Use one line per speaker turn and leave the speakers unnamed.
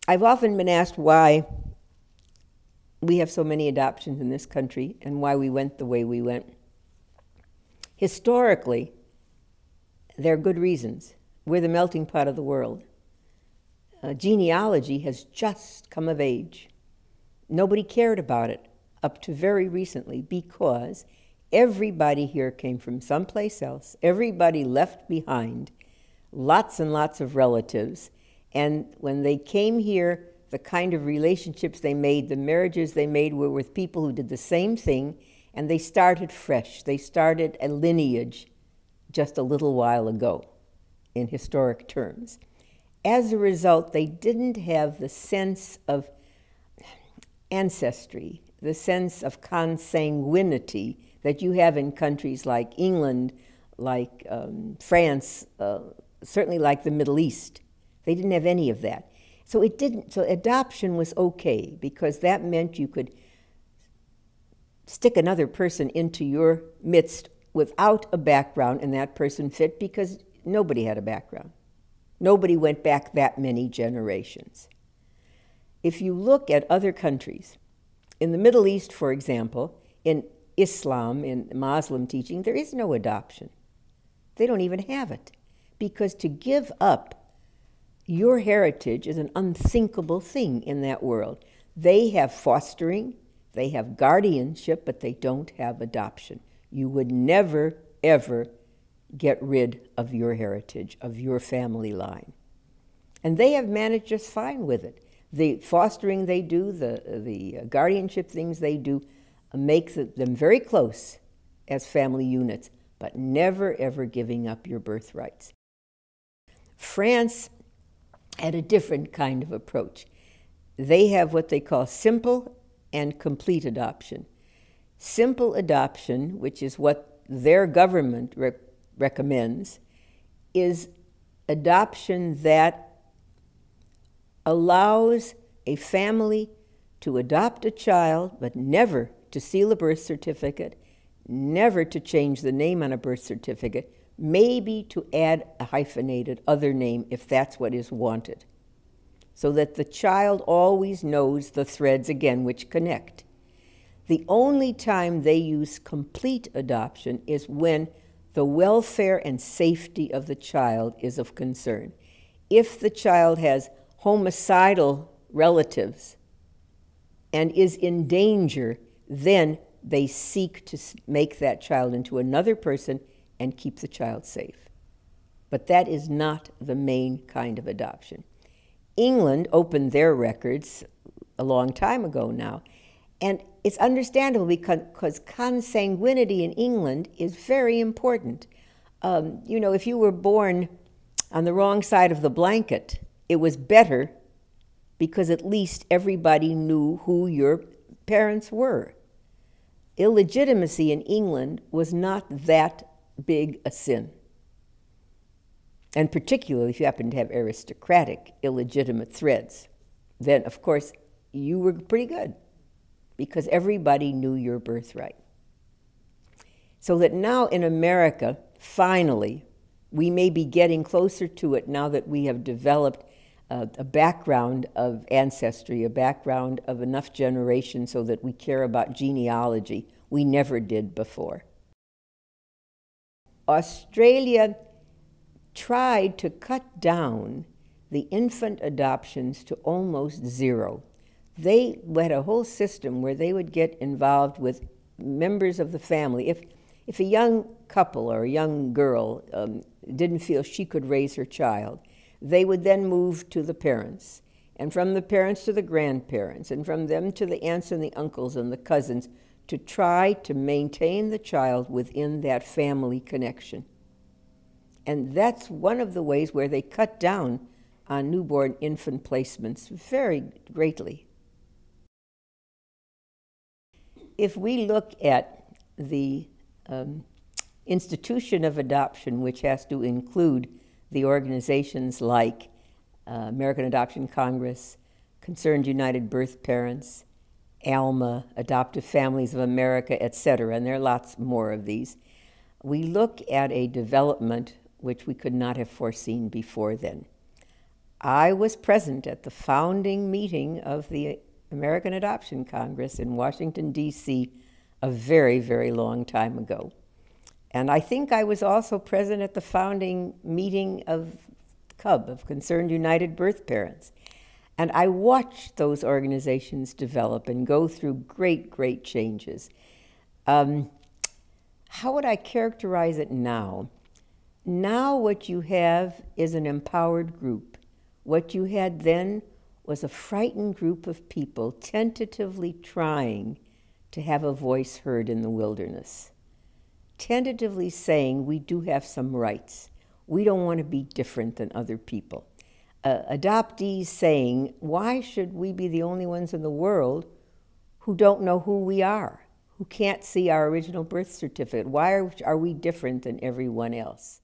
I've often been asked why we have so many adoptions in this country and why we went the way we went. Historically, there are good reasons. We're the melting pot of the world. Genealogy has just come of age. Nobody cared about it up to very recently because everybody here came from someplace else. Everybody left behind lots and lots of relatives. And when they came here, the kind of relationships they made, the marriages they made were with people who did the same thing, and they started fresh. They started a lineage just a little while ago in historic terms. As a result, they didn't have the sense of ancestry, the sense of consanguinity that you have in countries like England, like France, certainly like the Middle East. They didn't have any of that. So adoption was okay because that meant you could stick another person into your midst without a background, and that person fit because nobody had a background. Nobody went back that many generations. If you look at other countries, in the Middle East, for example, in Islam, in Muslim teaching, there is no adoption. They don't even have it, because to give up your heritage is an unthinkable thing in that world. They have fostering, they have guardianship, but they don't have adoption. You would never, ever get rid of your heritage, of your family line. And they have managed just fine with it. The fostering they do, the guardianship things they do, make them very close as family units, but never, ever giving up your birthrights. France had a different kind of approach. They have what they call simple and complete adoption. Simple adoption, which is what their government recommends, is adoption that allows a family to adopt a child, but never to seal a birth certificate, never to change the name on a birth certificate, maybe to add a hyphenated other name if that's what is wanted, so that the child always knows the threads again which connect. The only time they use complete adoption is when the welfare and safety of the child is of concern. If the child has homicidal relatives and is in danger, then they seek to make that child into another person and keep the child safe. But that is not the main kind of adoption. England opened their records a long time ago now, and it's understandable because consanguinity in England is very important. You know, if you were born on the wrong side of the blanket, it was better because at least everybody knew who your parents were. Illegitimacy in England was not that big a sin. And particularly if you happen to have aristocratic, illegitimate threads, then of course you were pretty good because everybody knew your birthright. So that now in America, finally, we may be getting closer to it now that we have developed a background of ancestry, a background of enough generations so that we care about genealogy. We never did before. Australia tried to cut down the infant adoptions to almost zero. They had a whole system where they would get involved with members of the family. If a young couple or a young girl didn't feel she could raise her child, they would then move to the parents, and from the parents to the grandparents, and from them to the aunts and the uncles and the cousins, to try to maintain the child within that family connection. And that's one of the ways where they cut down on newborn infant placements very greatly. If we look at the institution of adoption, which has to include the organizations like American Adoption Congress, Concerned United Birth Parents, ALMA, Adoptive Families of America, etc., and there are lots more of these, we look at a development which we could not have foreseen before then. I was present at the founding meeting of the American Adoption Congress in Washington, D.C., a very, very long time ago. And I think I was also present at the founding meeting of CUB, of Concerned United Birth Parents. And I watched those organizations develop and go through great, great changes. How would I characterize it now? Now what you have is an empowered group. What you had then was a frightened group of people tentatively trying to have a voice heard in the wilderness, tentatively saying we do have some rights. We don't want to be different than other people. Adoptees saying, why should we be the only ones in the world who don't know who we are, who can't see our original birth certificate? Why are we different than everyone else?